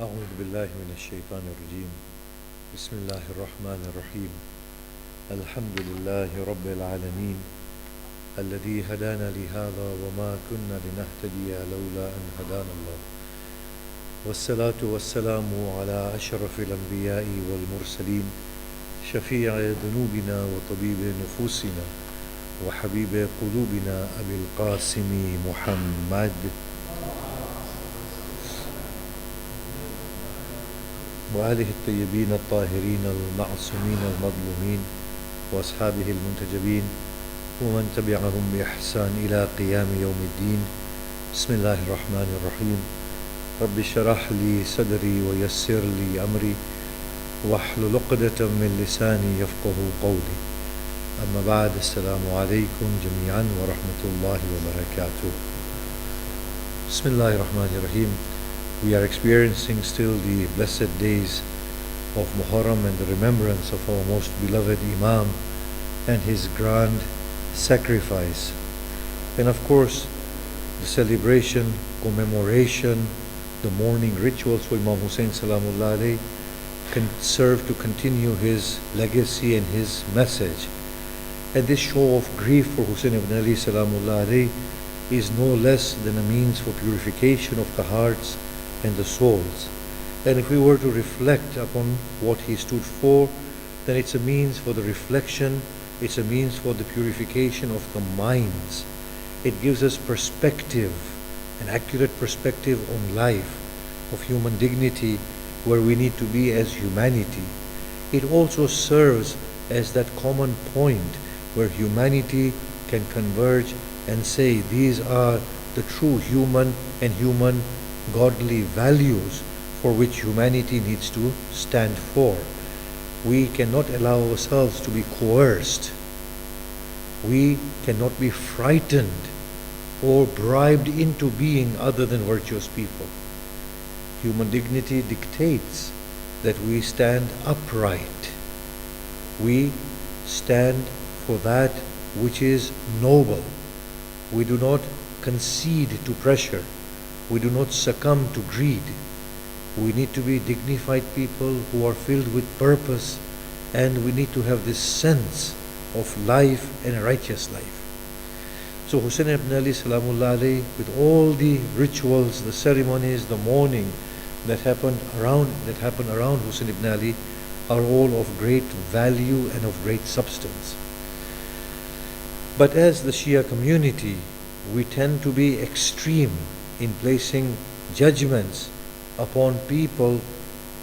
أعوذ بالله من الشيطان الرجيم بسم الله الرحمن الرحيم الحمد لله رب العالمين الذي هدانا لهذا وما كنا لنهتدي لولا أن هدانا الله والصلاة والسلام على أشرف الأنبياء والمرسلين شفيع ذنوبنا وطبيب نفوسنا وحبيب قلوبنا أبي القاسم محمد وآله الطيبين الطاهرين المعصومين المظلومين وأصحابه المنتجبين ومن تبعهم بإحسان إلى قيام يوم الدين. بسم الله الرحمن الرحيم. رب اشرح لي صدري ويسر لي أمري واحلل عقدة من لساني يفقه قولي. أما بعد، السلام عليكم جميعا ورحمة الله وبركاته. بسم الله الرحمن الرحيم. We are experiencing still the blessed days of Muharram and the remembrance of our most beloved Imam and his grand sacrifice. And of course, the celebration, commemoration, the mourning rituals for Imam Hussain Salamullah alayhi can serve to continue his legacy and his message. And this show of grief for Hussain ibn Ali Salamullah alayhi is no less than a means for purification of the hearts and the souls. And if we were to reflect upon what he stood for, then it's a means for the reflection, it's a means for the purification of the minds. It gives us perspective, an accurate perspective on life, of human dignity, where we need to be as humanity. It also serves as that common point where humanity can converge and say these are the true human and human godly values for which humanity needs to stand for. We cannot allow ourselves to be coerced. We cannot be frightened or bribed into being other than virtuous people. Human dignity dictates that we stand upright. We stand for that which is noble. We do not concede to pressure. We do not succumb to greed. We need to be dignified people who are filled with purpose, and we need to have this sense of life and a righteous life. So Hussain ibn Ali Salamullah alayhi, with all the rituals, the ceremonies, the mourning that happened around Hussain ibn Ali are all of great value and of great substance. But as the Shia community, we tend to be extreme in placing judgments upon people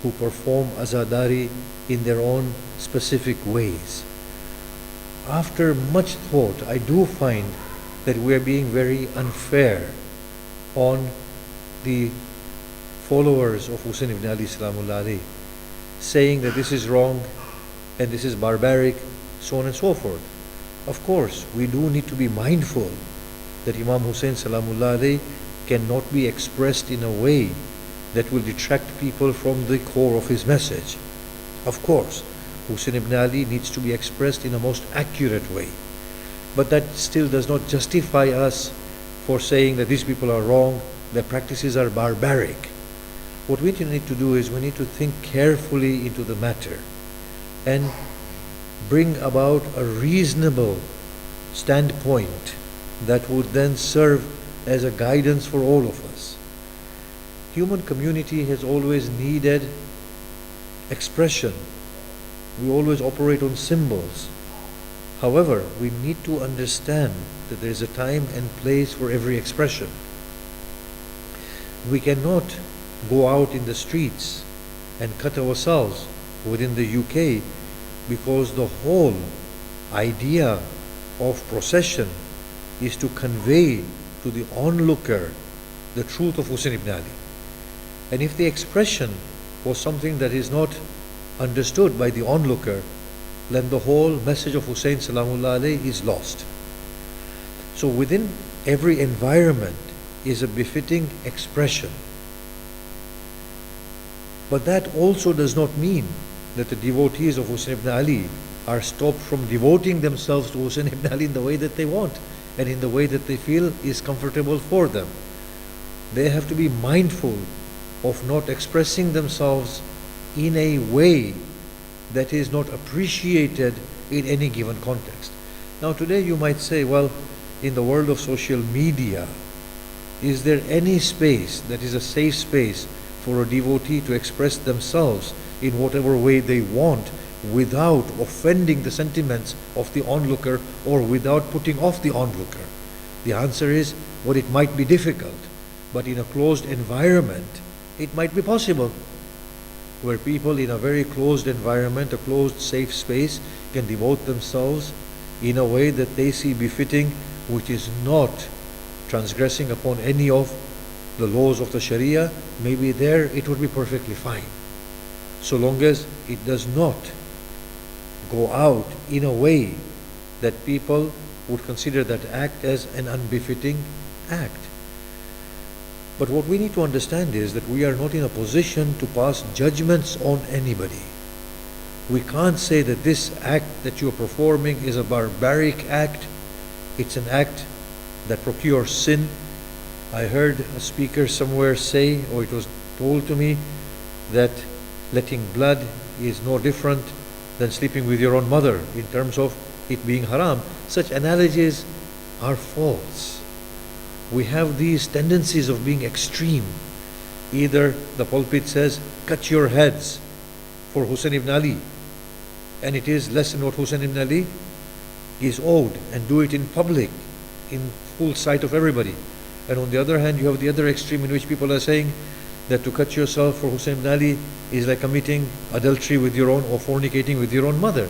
who perform azadari in their own specific ways. After much thought, I do find that we are being very unfair on the followers of Hussain ibn Ali Salamullah alayhi, saying that this is wrong and this is barbaric, so on and so forth. Of course, we do need to be mindful that Imam Hussain Salamullah alayhi cannot be expressed in a way that will detract people from the core of his message. Of course, Hussain ibn Ali needs to be expressed in a most accurate way. But that still does not justify us for saying that these people are wrong, their practices are barbaric. What we need to do is we need to think carefully into the matter and bring about a reasonable standpoint that would then serve as a guidance for all of us. Human community has always needed expression. We always operate on symbols. However, we need to understand that there is a time and place for every expression. We cannot go out in the streets and cut ourselves within the UK because the whole idea of procession is to convey to the onlooker the truth of Hussain ibn Ali. And if the expression was something that is not understood by the onlooker, then the whole message of Hussain Salamullah alayhi is lost. So within every environment is a befitting expression. But that also does not mean that the devotees of Hussain ibn Ali are stopped from devoting themselves to Hussain ibn Ali in the way that they want and in the way that they feel is comfortable for them. They have to be mindful of not expressing themselves in a way that is not appreciated in any given context. Now today you might say, well, in the world of social media, is there any space that is a safe space for a devotee to express themselves in whatever way they want without offending the sentiments of the onlooker or without putting off the onlooker? The answer is, well, it might be difficult, but in a closed environment, it might be possible, where people in a very closed environment, a closed safe space, can devote themselves in a way that they see befitting, which is not transgressing upon any of the laws of the Sharia. Maybe there it would be perfectly fine, so long as it does not go out in a way that people would consider that act as an unbefitting act. But what we need to understand is that we are not in a position to pass judgments on anybody. We can't say that this act that you are performing is a barbaric act. It's an act that procures sin. I heard a speaker somewhere say, or it was told to me, that letting blood is no different than sleeping with your own mother in terms of it being haram. Such analogies are false. We have these tendencies of being extreme. Either the pulpit says, cut your heads for Hussein ibn Ali, and it is less than what Hussein ibn Ali is owed, and do it in public, in full sight of everybody. And on the other hand, you have the other extreme in which people are saying that to cut yourself for Hussein ibn Ali is like committing adultery with your own, or fornicating with your own mother.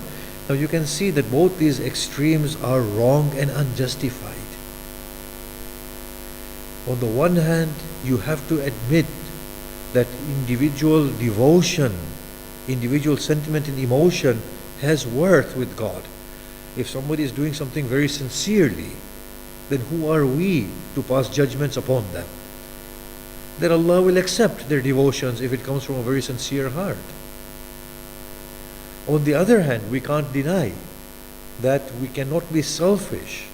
Now you can see that both these extremes are wrong and unjustified. On the one hand, you have to admit that individual devotion, individual sentiment and emotion has worth with God. If somebody is doing something very sincerely, then who are we to pass judgments upon them? That Allah will accept their devotions if it comes from a very sincere heart. On the other hand, we can't deny that we cannot be selfish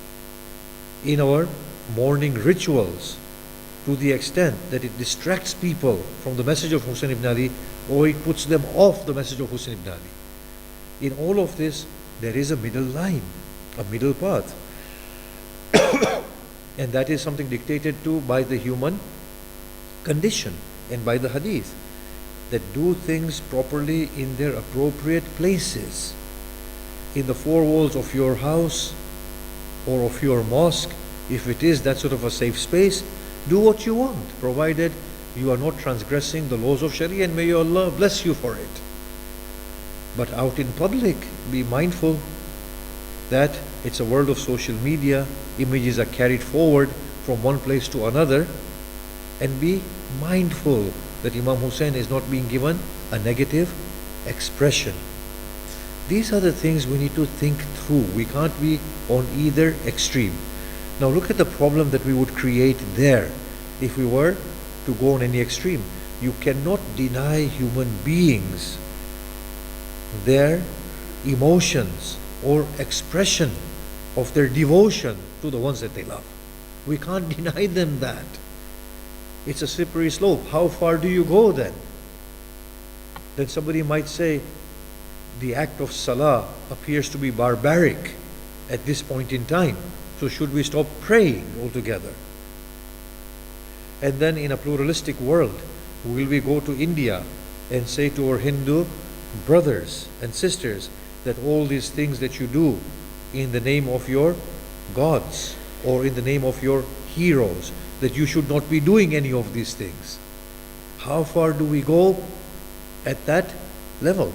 in our morning rituals to the extent that it distracts people from the message of Hussein ibn Ali, or it puts them off the message of Hussein ibn Ali. In all of this, there is a middle line, a middle path. And that is something dictated to by the human condition and by the hadith, that do things properly in their appropriate places. In the four walls of your house or of your mosque, if it is that sort of a safe space, do what you want, provided you are not transgressing the laws of Sharia, and may Allah bless you for it. But out in public, be mindful that it's a world of social media. Images are carried forward from one place to another, and be mindful that Imam Hussein is not being given a negative expression. These are the things we need to think through. We can't be on either extreme. Now look at the problem that we would create there if we were to go on any extreme. You cannot deny human beings their emotions or expression of their devotion to the ones that they love. We can't deny them that. It's a slippery slope. How far do you go then? Then somebody might say, the act of salah appears to be barbaric at this point in time, so should we stop praying altogether? And then in a pluralistic world, will we go to India and say to our Hindu brothers and sisters that all these things that you do in the name of your gods or in the name of your heroes, that you should not be doing any of these things? How far do we go at that level?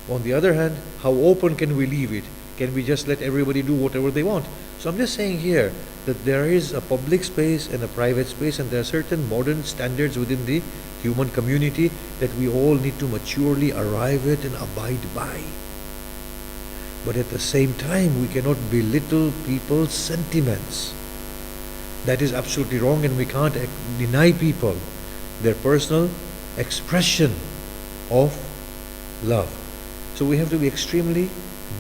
On the other hand, how open can we leave it? Can we just let everybody do whatever they want? So I'm just saying here that there is a public space and a private space, and there are certain modern standards within the human community that we all need to maturely arrive at and abide by. But at the same time, we cannot belittle people's sentiments. That is absolutely wrong, and we can't deny people their personal expression of love. So we have to be extremely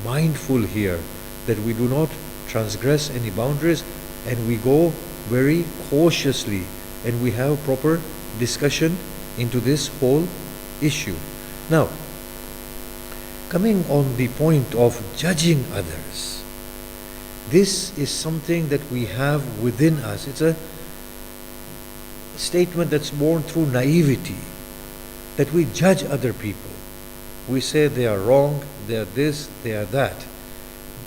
mindful here that we do not transgress any boundaries, and we go very cautiously, and we have proper discussion into this whole issue. Now, coming on the point of judging others, this is something that we have within us. It's a statement that's born through naivety, that we judge other people. We say they are wrong, they are this, they are that.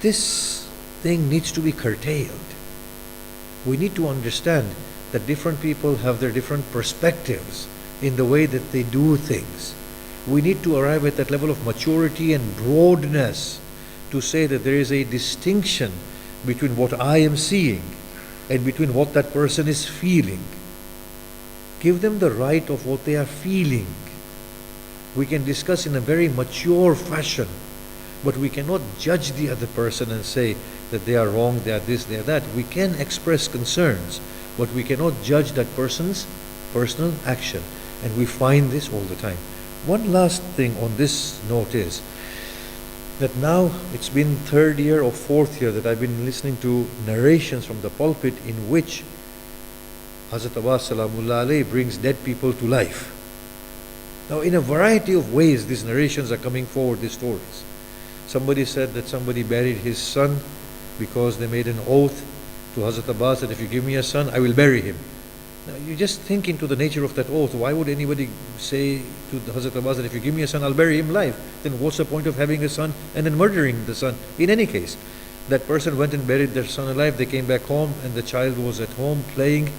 This thing needs to be curtailed. We need to understand that different people have their different perspectives in the way that they do things. We need to arrive at that level of maturity and broadness to say that there is a distinction between what I am seeing and between what that person is feeling. Give them the right of what they are feeling. We can discuss in a very mature fashion, but we cannot judge the other person and say that they are wrong, they are this, they are that. We can express concerns, but we cannot judge that person's personal action. And we find this all the time. One last thing on this note is that now it's been third year or fourth year that I've been listening to narrations from the pulpit in which Hazrat Abbas Salamullah alayhi brings dead people to life. Now, in a variety of ways, these narrations are coming forward, these stories. Somebody said that somebody buried his son because they made an oath to Hazrat Abbas that if you give me a son, I will bury him. Now, you just think into the nature of that oath. Why would anybody say to Hazrat Abbas that if you give me a son, I'll bury him alive? Then what's the point of having a son and then murdering the son? In any case, that person went and buried their son alive. They came back home and the child was at home playing.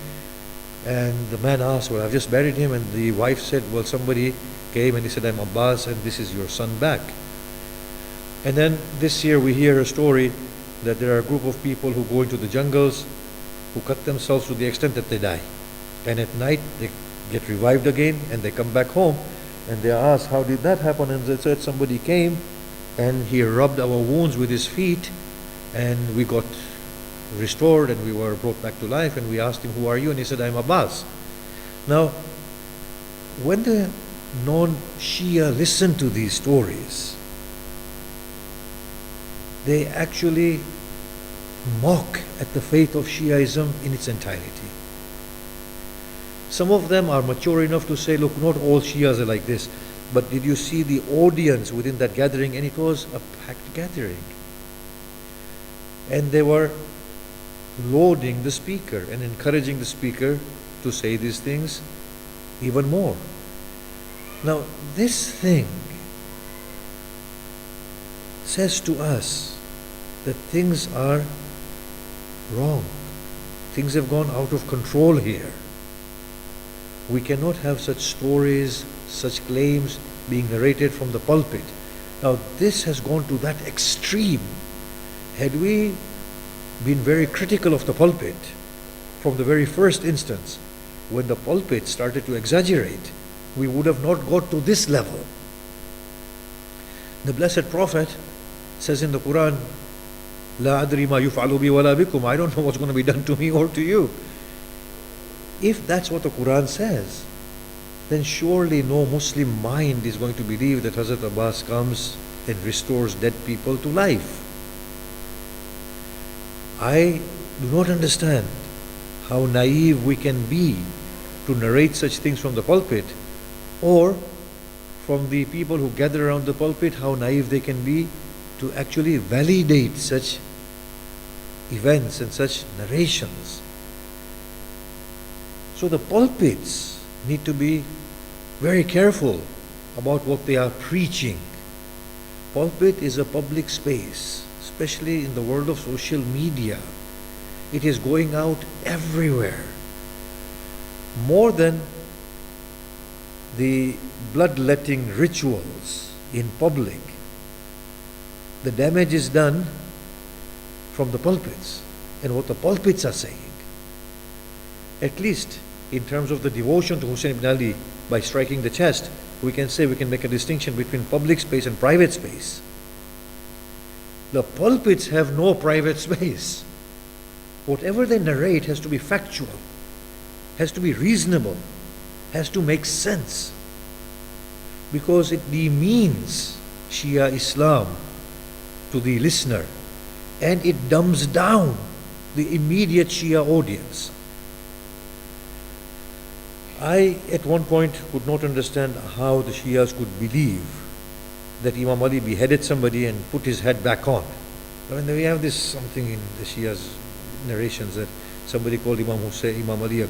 And the man asked, well, I've just buried him. And the wife said, well, somebody came and he said, I'm Abbas and this is your son back. And then this year we hear a story that there are a group of people who go into the jungles, who cut themselves to the extent that they die. And at night they get revived again and they come back home and they are asked, how did that happen? And they said, somebody came and he rubbed our wounds with his feet and we got restored and we were brought back to life. And we asked him, who are you? And he said, I'm Abbas. Now, when the non-Shia listen to these stories, they actually mock at the faith of Shiaism in its entirety. Some of them are mature enough to say, look, not all Shias are like this, but did you see the audience within that gathering? And it was a packed gathering. And they were lauding the speaker and encouraging the speaker to say these things even more. Now, this thing says to us that things are wrong. Things have gone out of control here. We cannot have such stories, such claims being narrated from the pulpit. Now, this has gone to that extreme. Had we been very critical of the pulpit from the very first instance, when the pulpit started to exaggerate, we would have not got to this level. The Blessed Prophet says in the Quran, La adri ma yuf'alu bi wala bikum. I don't know what's going to be done to me or to you. If that's what the Quran says, then surely no Muslim mind is going to believe that Hazrat Abbas comes and restores dead people to life. I do not understand how naive we can be to narrate such things from the pulpit, or from the people who gather around the pulpit, how naive they can be to actually validate such events and such narrations. So the pulpits need to be very careful about what they are preaching. Pulpit is a public space, especially in the world of social media. It is going out everywhere. More than the bloodletting rituals in public, the damage is done from the pulpits and what the pulpits are saying. At least in terms of the devotion to Hussein ibn Ali, by striking the chest, we can say we can make a distinction between public space and private space. The pulpits have no private space. Whatever they narrate has to be factual, has to be reasonable, has to make sense, because it demeans Shia Islam to the listener and it dumbs down the immediate Shia audience. I, at one point, could not understand how the Shias could believe that Imam Ali beheaded somebody and put his head back on. I mean, we have this something in the Shias' narrations that somebody called Imam Ali a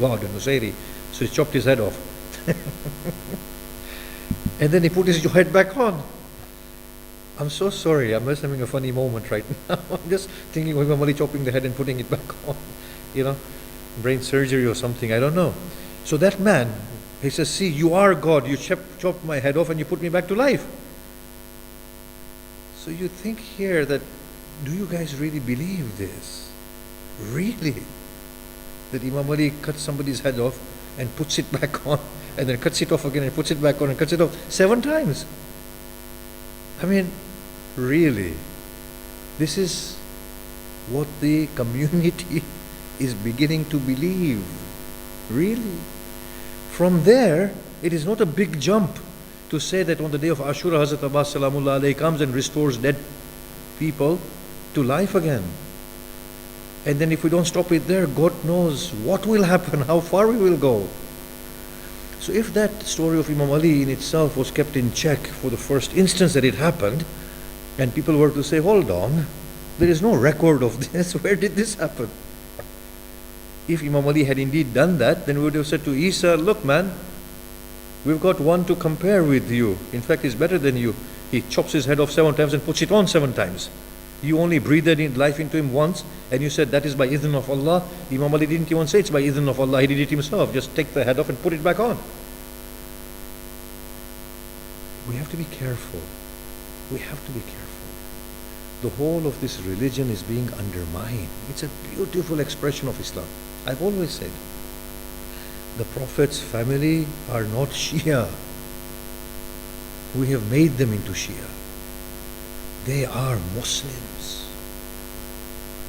god, a Nusairi, so he chopped his head off. And then he put his head back on. I'm so sorry, I'm just having a funny moment right now. I'm just thinking of Imam Ali chopping the head and putting it back on. Brain surgery or something, I don't know. So that man, he says, see, you are God, you chopped my head off and you put me back to life. So you think here that, do you guys really believe this? Really? That Imam Ali cuts somebody's head off and puts it back on, and then cuts it off again and puts it back on and cuts it off 7 times? I mean, really? This is what the community is beginning to believe. Really? From there, it is not a big jump to say that on the day of Ashura, Hazrat Abbas Salamullah alayhi comes and restores dead people to life again. And then if we don't stop it there, God knows what will happen, how far we will go. So if that story of Imam Ali in itself was kept in check for the first instance that it happened, and people were to say, hold on, there is no record of this, where did this happen? If Imam Ali had indeed done that, then we would have said to Isa, look man, we've got one to compare with you. In fact, he's better than you. He chops his head off 7 times and puts it on 7 times. You only breathed in life into him once, and you said that is by idhn of Allah. Imam Ali didn't even say it's by idhn of Allah, he did it himself. Just take the head off and put it back on. We have to be careful. We have to be careful. The whole of this religion is being undermined. It's a beautiful expression of Islam. I've always said, the Prophet's family are not Shia. We have made them into Shia. They are Muslims.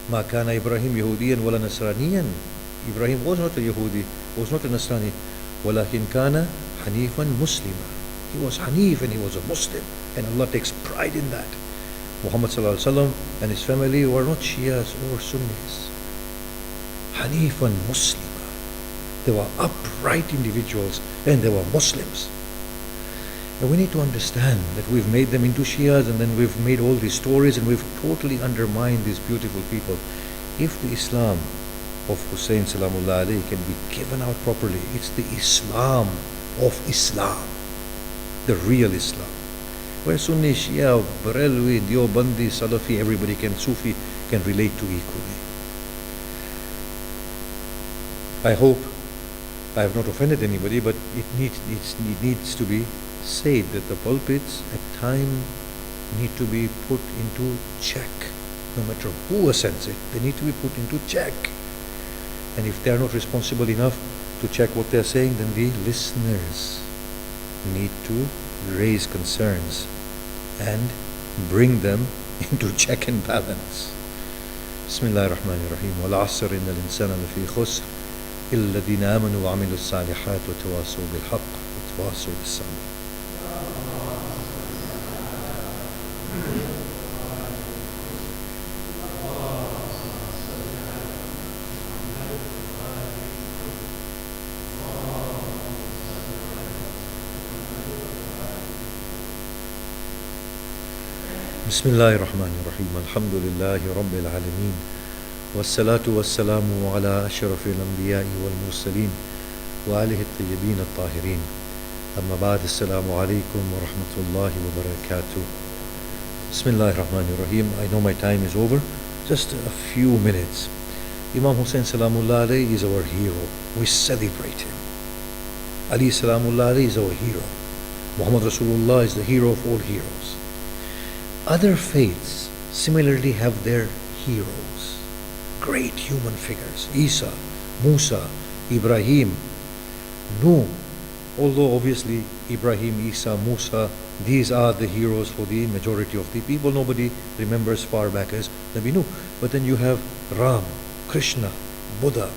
Ma kana Ibrahim Yahudiyan wala Nasraniyan. Ibrahim was not a Yahudi, was not a Nasrani. Walakin kana Hanifan Muslima. He was Hanif and he was a Muslim. And Allah takes pride in that. Muhammad Sallallahu Alaihi Wasallam and his family were not Shias or Sunnis. Hanifan Muslima. They were upright individuals and they were Muslims. And we need to understand that we've made them into Shias, and then we've made all these stories and we've totally undermined these beautiful people. If the Islam of Hussein Salamullah alayhi can be given out properly, it's the Islam of Islam, the real Islam. Where Sunni, Shia, Barelwi, Deobandi, Salafi, everybody can, Sufi can relate to equally. I hope I have not offended anybody, but it needs to be said that the pulpits at times need to be put into check. No matter who ascends it, they need to be put into check. And if they are not responsible enough to check what they are saying, then the listeners need to raise concerns and bring them into check and balance. Bismillah ar-Rahman ar-Rahim. Wal asr innal insana lafi khusr illa alladhina amanu wa amilu as-salihat wa tawasaw bil haqq wa tawasaw bis sabr. Bismillahir Rahmanir Rahim. Alhamdulillahi Rabbil Alameen. Wassalatu wassalamu ala ashrafil anbiya'i wal mursaleen wa alihi at-tayyibin at-tahirin. Amma ba'd, assalamu alaykum wa rahmatullahi wa barakatuh. Bismillahir Rahmanir Rahim. I know my time is over. Just a few minutes. Imam Hussein Salamullah alayhi is our hero. We celebrate him. Ali Salamullah alayhi is our hero. Muhammad Rasulullah is the hero of all heroes. Other faiths similarly have their heroes, great human figures. Isa, Musa, Ibrahim, Nuh. Although obviously Ibrahim, Isa, Musa, these are the heroes for the majority of the people. Nobody remembers far back as Nabi Nuh. But then you have Ram, Krishna, Buddha.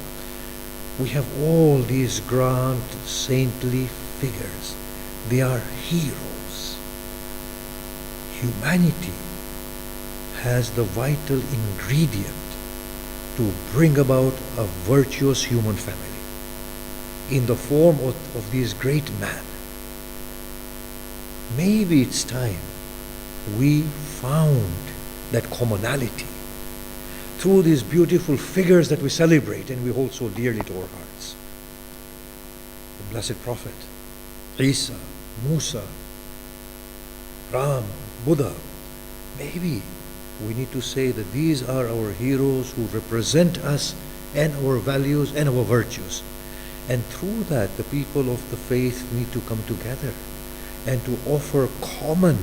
We have all these grand saintly figures. They are heroes. Humanity has the vital ingredient to bring about a virtuous human family. in the form of these great men. Maybe it's time we found that commonality through these beautiful figures that we celebrate and we hold so dearly to our hearts. The Blessed Prophet, Isa, Musa, Ram, Buddha. Maybe we need to say that these are our heroes who represent us and our values and our virtues. And through that, the people of the faith need to come together and to offer common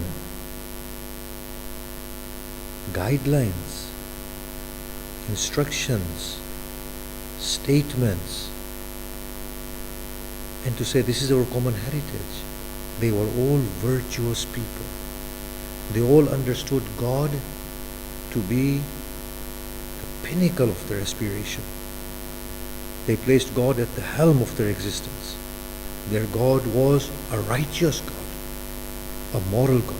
guidelines, instructions, statements, and to say this is our common heritage. They were all virtuous people. They all understood God to be the pinnacle of their aspiration. They placed God at the helm of their existence. Their God was a righteous God, a moral God.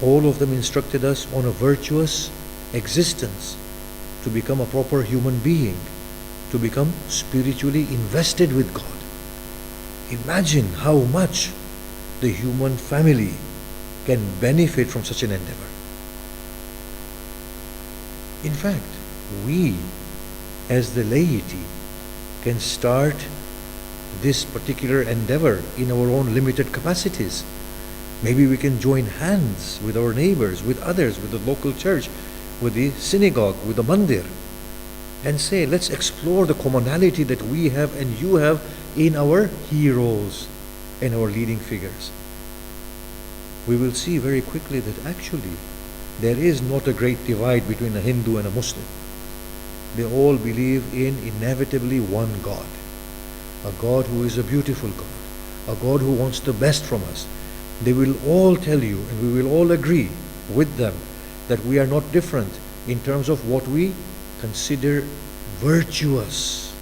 All of them instructed us on a virtuous existence, to become a proper human being, to become spiritually invested with God. Imagine how much the human family can benefit from such an endeavor. In fact, we as the laity can start this particular endeavor in our own limited capacities. Maybe we can join hands with our neighbors, with others, with the local church, with the synagogue, with the mandir, and say, let's explore the commonality that we have and you have in our heroes and our leading figures. We will see very quickly that actually there is not a great divide between a Hindu and a Muslim. They all believe in inevitably one God, a God who is a beautiful God, a God who wants the best from us. They will all tell you, and we will all agree with them, that we are not different in terms of what we consider virtuous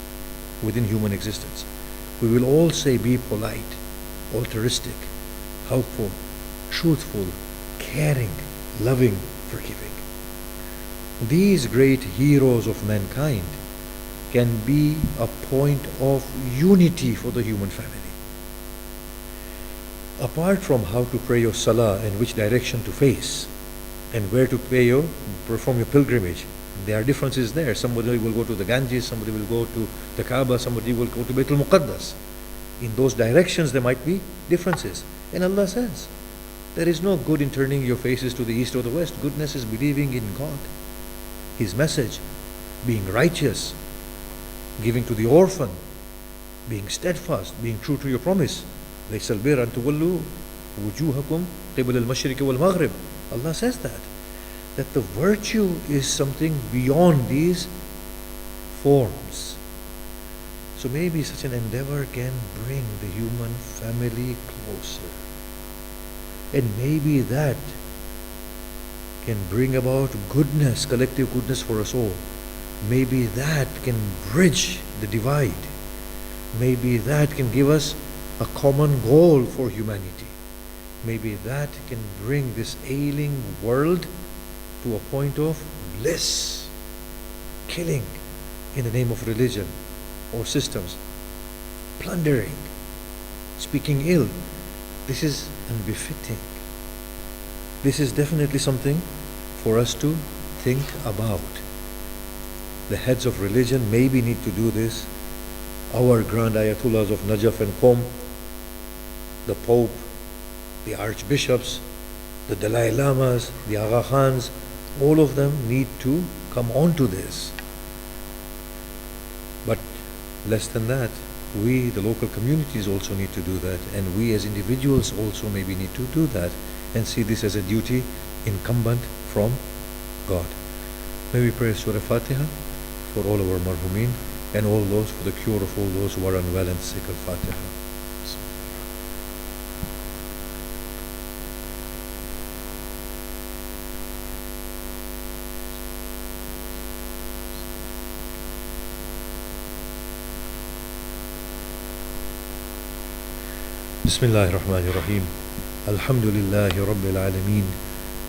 within human existence. We will all say be polite, altruistic, helpful, truthful, caring, loving, forgiving. These great heroes of mankind can be a point of unity for the human family. Apart from how to pray your salah and which direction to face and where to perform your pilgrimage, there are differences there. Somebody will go to the Ganges, somebody will go to the Kaaba, somebody will go to Baytul Muqaddas. In those directions there might be differences. And Allah says, there is no good in turning your faces to the east or the west. Goodness is believing in God, His message, being righteous, giving to the orphan, being steadfast, being true to your promise. لَيْسَ الْبِرَّ أَن تُوَلُّوا وُجُوهَكُمْ قِبَلَ الْمَشْرِقِ وَالْمَغْرِبِ. Allah says that the virtue is something beyond these forms. So maybe such an endeavor can bring the human family closer. And maybe that can bring about goodness, collective goodness for us all. Maybe that can bridge the divide. Maybe that can give us a common goal for humanity. Maybe that can bring this ailing world to a point of bliss. Killing in the name of religion or systems, plundering, speaking ill. This is unbefitting. This is definitely something for us to think about. The heads of religion maybe need to do this. Our grand ayatollahs of Najaf and Qom, the Pope, the archbishops, the Dalai Lamas, the Agha Khans, all of them need to come on to this. But less than that, we, the local communities, also need to do that, and we as individuals also maybe need to do that and see this as a duty incumbent from God. May we pray Surah Fatiha for all our marhumin and all those, for the cure of all those who are unwell, and sick. Al-Fatiha. Bismillahir Rahmanir Rahim. Alhamdulillahi Rabbil Alameen.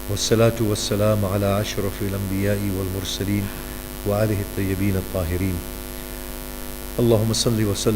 Wassalatu wassalamu ala ashrafil anbiya'i wal mursaleen wa alihi at-tayyibin at-tahirin. Allahumma salli wa sallim